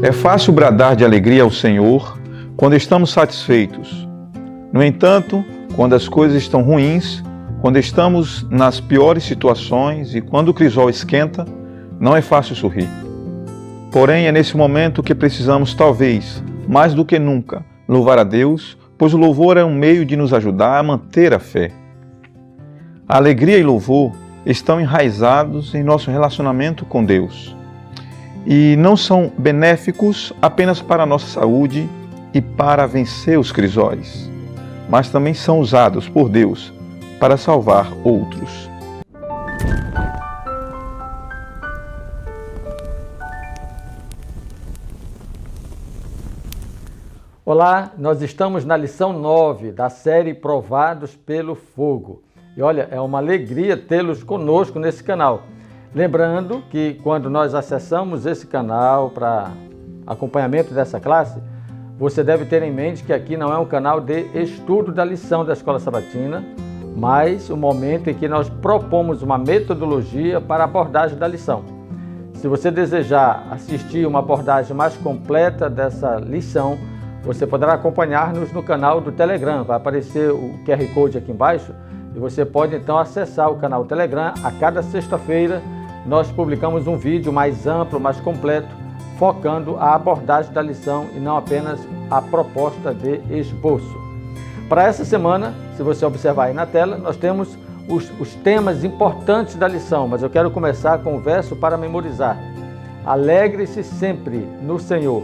É fácil bradar de alegria ao Senhor quando estamos satisfeitos. No entanto, quando as coisas estão ruins, quando estamos nas piores situações e quando o crisol esquenta, não é fácil sorrir. Porém, é nesse momento que precisamos, talvez, mais do que nunca, louvar a Deus, pois o louvor é um meio de nos ajudar a manter a fé. A alegria e louvor estão enraizados em nosso relacionamento com Deus e não são benéficos apenas para a nossa saúde e para vencer os crisóis, mas também são usados por Deus para salvar outros. Olá, nós estamos na lição 9 da série Provados pelo Fogo. E olha, é uma alegria tê-los conosco nesse canal. Lembrando que quando nós acessamos esse canal para acompanhamento dessa classe, você deve ter em mente que aqui não é um canal de estudo da lição da Escola Sabatina, mas o momento em que nós propomos uma metodologia para a abordagem da lição. Se você desejar assistir uma abordagem mais completa dessa lição, você poderá acompanhar-nos no canal do Telegram. Vai aparecer o QR Code aqui embaixo e você pode então acessar o canal Telegram. A cada sexta-feira nós publicamos um vídeo mais amplo, mais completo, focando a abordagem da lição e não apenas a proposta de esboço. Para essa semana, se você observar aí na tela, nós temos os temas importantes da lição, mas eu quero começar com o verso para memorizar. Alegre-se sempre no Senhor.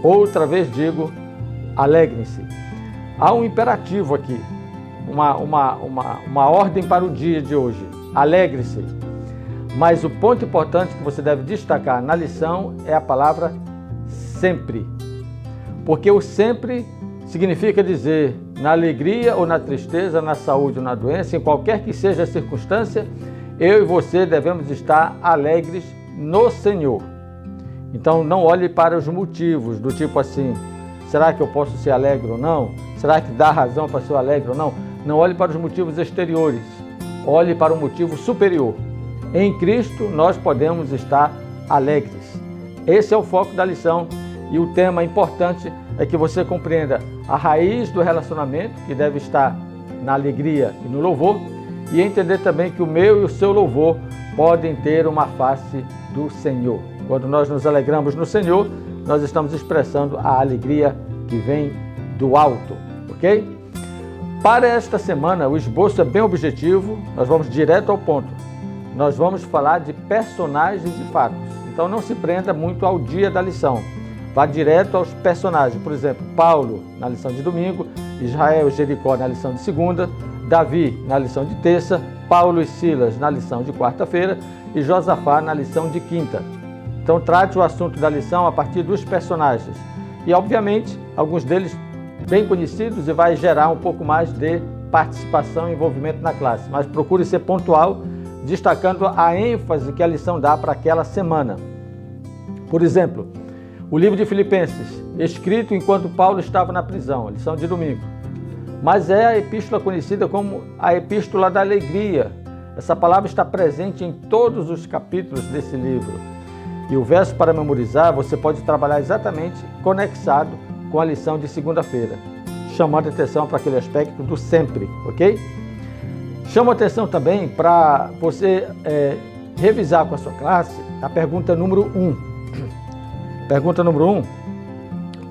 Outra vez digo, alegrem-se. Há um imperativo aqui, uma ordem para o dia de hoje. Alegre-se. Mas o ponto importante que você deve destacar na lição é a palavra sempre. Porque o sempre significa dizer, na alegria ou na tristeza, na saúde ou na doença, em qualquer que seja a circunstância, eu e você devemos estar alegres no Senhor. Então não olhe para os motivos, do tipo assim, será que eu posso ser alegre ou não? Será que dá razão para ser alegre ou não? Não olhe para os motivos exteriores, olhe para o motivo superior. Em Cristo nós podemos estar alegres. Esse é o foco da lição e o tema importante é que você compreenda a raiz do relacionamento, que deve estar na alegria e no louvor, e entender também que o meu e o seu louvor podem ter uma face do Senhor. Quando nós nos alegramos no Senhor, nós estamos expressando a alegria que vem do alto, ok? Para esta semana, o esboço é bem objetivo, nós vamos direto ao ponto. Nós vamos falar de personagens e fatos. Então não se prenda muito ao dia da lição. Vá direto aos personagens. Por exemplo, Paulo na lição de domingo, Israel e Jericó na lição de segunda, Davi na lição de terça, Paulo e Silas na lição de quarta-feira e Josafá na lição de quinta. Então trate o assunto da lição a partir dos personagens. E obviamente, alguns deles bem conhecidos e vai gerar um pouco mais de participação e envolvimento na classe. Mas procure ser pontual, destacando a ênfase que a lição dá para aquela semana. Por exemplo, o livro de Filipenses, escrito enquanto Paulo estava na prisão, lição de domingo. Mas é a epístola conhecida como a epístola da alegria. Essa palavra está presente em todos os capítulos desse livro. E o verso para memorizar você pode trabalhar exatamente conexado com a lição de segunda-feira, chamando atenção para aquele aspecto do sempre, ok? Chamo atenção também para você revisar com a sua classe a pergunta número 1. Pergunta número 1.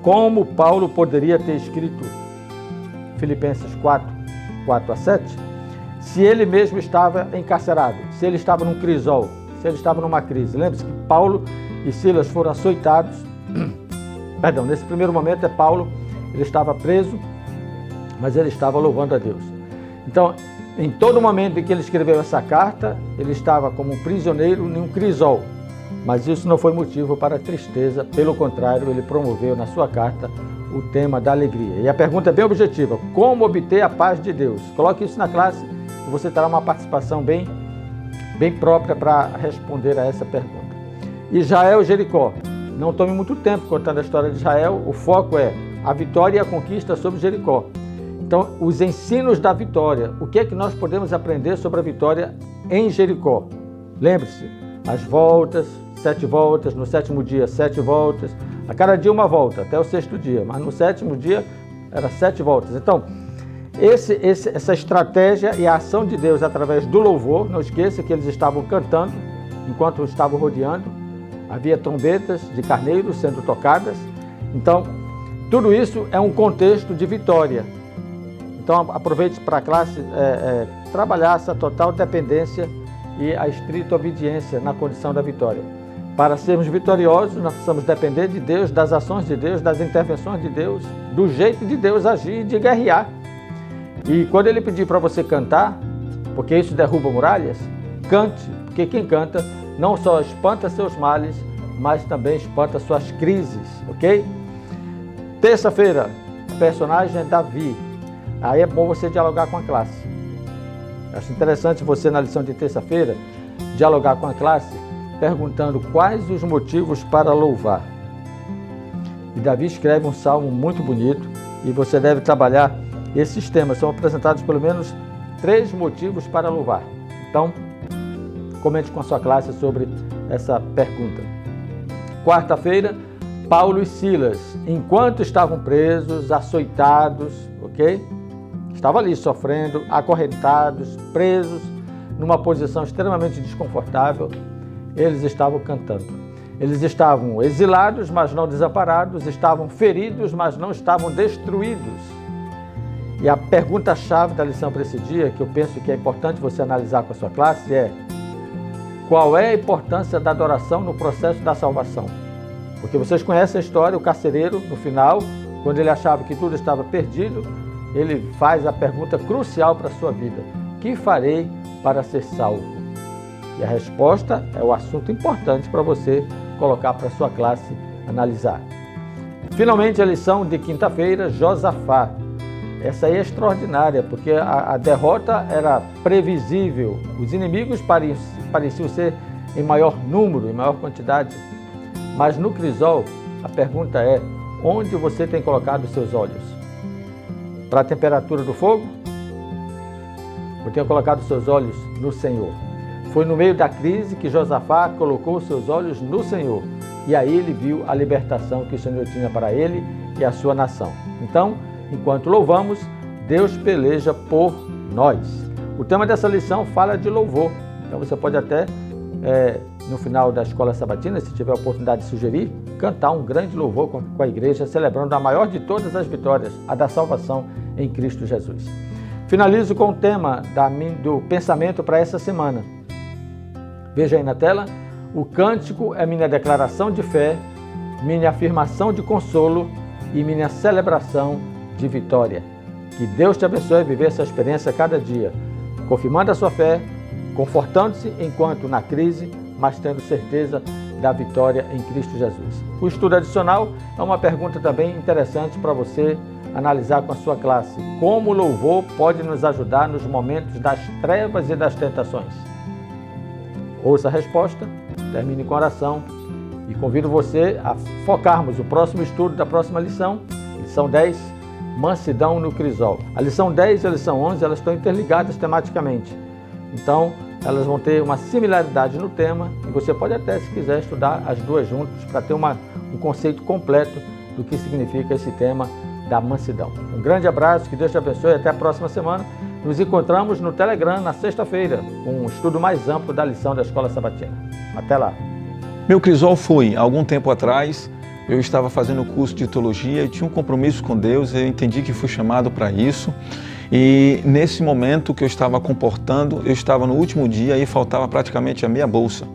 Como Paulo poderia ter escrito Filipenses 4:4-7, se ele mesmo estava encarcerado, se ele estava num crisol, se ele estava numa crise? Lembre-se que Paulo e Silas foram açoitados. Perdão, nesse primeiro momento é Paulo, ele estava preso, mas ele estava louvando a Deus. Então, em todo momento em que ele escreveu essa carta, ele estava como um prisioneiro em um crisol. Mas isso não foi motivo para tristeza, pelo contrário, ele promoveu na sua carta o tema da alegria. E a pergunta é bem objetiva: como obter a paz de Deus? Coloque isso na classe e você terá uma participação bem própria para responder a essa pergunta. Israel e Jericó. Não tome muito tempo contando a história de Israel, o foco é a vitória e a conquista sobre Jericó. Então, os ensinos da vitória. O que é que nós podemos aprender sobre a vitória em Jericó? Lembre-se, as voltas, 7 voltas, no 7º dia 7 voltas, a cada dia uma volta, até o 6º dia, mas no 7º dia era 7 voltas. Então, essa estratégia e a ação de Deus através do louvor, não esqueça que eles estavam cantando enquanto estavam rodeando, havia trombetas de carneiro sendo tocadas, então tudo isso é um contexto de vitória. Então aproveite para a classe trabalhar essa total dependência e a estrita obediência na condição da vitória. Para sermos vitoriosos, nós precisamos depender de Deus, das ações de Deus, das intervenções de Deus, do jeito de Deus agir e de guerrear. E quando Ele pedir para você cantar, porque isso derruba muralhas, cante, porque quem canta não só espanta seus males, mas também espanta suas crises, ok? Terça-feira, o personagem é Davi. Aí é bom você dialogar com a classe. Acho interessante você, na lição de terça-feira, dialogar com a classe, perguntando quais os motivos para louvar. E Davi escreve um salmo muito bonito e você deve trabalhar esses temas. São apresentados pelo menos 3 motivos para louvar. Então, comente com a sua classe sobre essa pergunta. Quarta-feira, Paulo e Silas, enquanto estavam presos, açoitados, ok? Estavam ali sofrendo, acorrentados, presos, numa posição extremamente desconfortável, eles estavam cantando. Eles estavam exilados, mas não desamparados, estavam feridos, mas não estavam destruídos. E a pergunta-chave da lição para esse dia, que eu penso que é importante você analisar com a sua classe, é: qual é a importância da adoração no processo da salvação? Porque vocês conhecem a história, o carcereiro, no final, quando ele achava que tudo estava perdido, ele faz a pergunta crucial para a sua vida: que farei para ser salvo? E a resposta é o assunto importante para você colocar para a sua classe analisar. Finalmente, a lição de quinta-feira, Josafá. Essa aí é extraordinária, porque a derrota era previsível. Os inimigos pareciam ser em maior número, em maior quantidade. Mas no crisol, a pergunta é: onde você tem colocado os seus olhos? Para a temperatura do fogo? Ou tem colocado os seus olhos no Senhor? Foi no meio da crise que Josafá colocou os seus olhos no Senhor. E aí ele viu a libertação que o Senhor tinha para ele e a sua nação. Então, enquanto louvamos, Deus peleja por nós. O tema dessa lição fala de louvor. Então você pode até, no final da escola sabatina, se tiver a oportunidade de sugerir, cantar um grande louvor com a igreja, celebrando a maior de todas as vitórias, a da salvação em Cristo Jesus. Finalizo com o tema do pensamento para essa semana. Veja aí na tela: o cântico é minha declaração de fé, minha afirmação de consolo e minha celebração de vitória. Que Deus te abençoe a viver essa experiência cada dia, confirmando a sua fé, confortando-se enquanto na crise, mas tendo certeza da vitória em Cristo Jesus. O estudo adicional é uma pergunta também interessante para você analisar com a sua classe: como o louvor pode nos ajudar nos momentos das trevas e das tentações? Ouça a resposta, termine com oração e convido você a focarmos o próximo estudo da próxima lição, lição 10, mansidão no crisol. A lição 10 e a lição 11, elas estão interligadas tematicamente. Então, elas vão ter uma similaridade no tema e você pode até, se quiser, estudar as duas juntas para ter um conceito completo do que significa esse tema da mansidão. Um grande abraço, que Deus te abençoe e até a próxima semana. Nos encontramos no Telegram na sexta-feira, com um estudo mais amplo da lição da Escola Sabatina. Até lá! Meu crisol foi, há algum tempo atrás, eu estava fazendo o curso de teologia e tinha um compromisso com Deus, eu entendi que fui chamado para isso. E nesse momento que eu estava comportando, eu estava no último dia e faltava praticamente a meia bolsa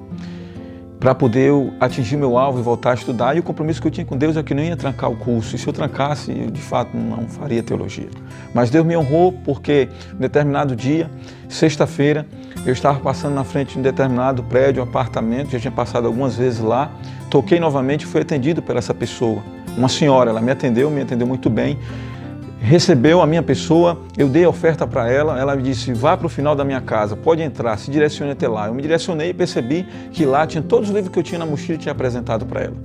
para poder eu atingir meu alvo e voltar a estudar. E o compromisso que eu tinha com Deus é que não ia trancar o curso. E se eu trancasse, eu de fato não faria teologia. Mas Deus me honrou porque em determinado dia, sexta-feira, eu estava passando na frente de um determinado prédio, apartamento, já tinha passado algumas vezes lá, toquei novamente e fui atendido por essa pessoa. Uma senhora, ela me atendeu muito bem. Recebeu a minha pessoa, eu dei a oferta para ela me disse: vá para o final da minha casa, pode entrar, se direcione até lá. Eu me direcionei e percebi que lá tinha todos os livros que eu tinha na mochila e tinha apresentado para ela.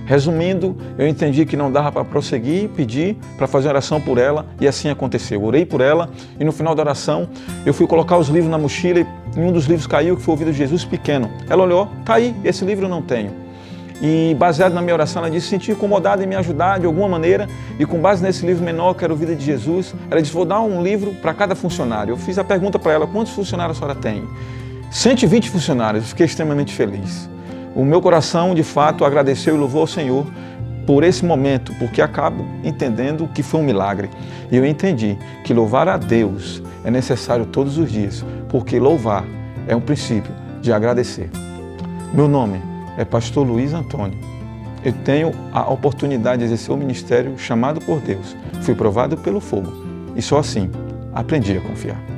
Resumindo, eu entendi que não dava para prosseguir, pedir para fazer oração por ela e assim aconteceu. Orei por ela e no final da oração eu fui colocar os livros na mochila e um dos livros caiu, que foi o Vida de Jesus pequeno. Ela olhou, tá aí, esse livro eu não tenho. E baseado na minha oração, ela disse, senti incomodada em me ajudar de alguma maneira e com base nesse livro menor, que era o Vida de Jesus, ela disse, vou dar um livro para cada funcionário. Eu fiz a pergunta para ela, quantos funcionários a senhora tem? 120 funcionários, eu fiquei extremamente feliz. O meu coração, de fato, agradeceu e louvou ao Senhor por esse momento, porque acabo entendendo que foi um milagre. E eu entendi que louvar a Deus é necessário todos os dias, porque louvar é um princípio de agradecer. Meu nome é Pastor Luiz Antônio. Eu tenho a oportunidade de exercer o ministério chamado por Deus. Fui provado pelo fogo e só assim aprendi a confiar.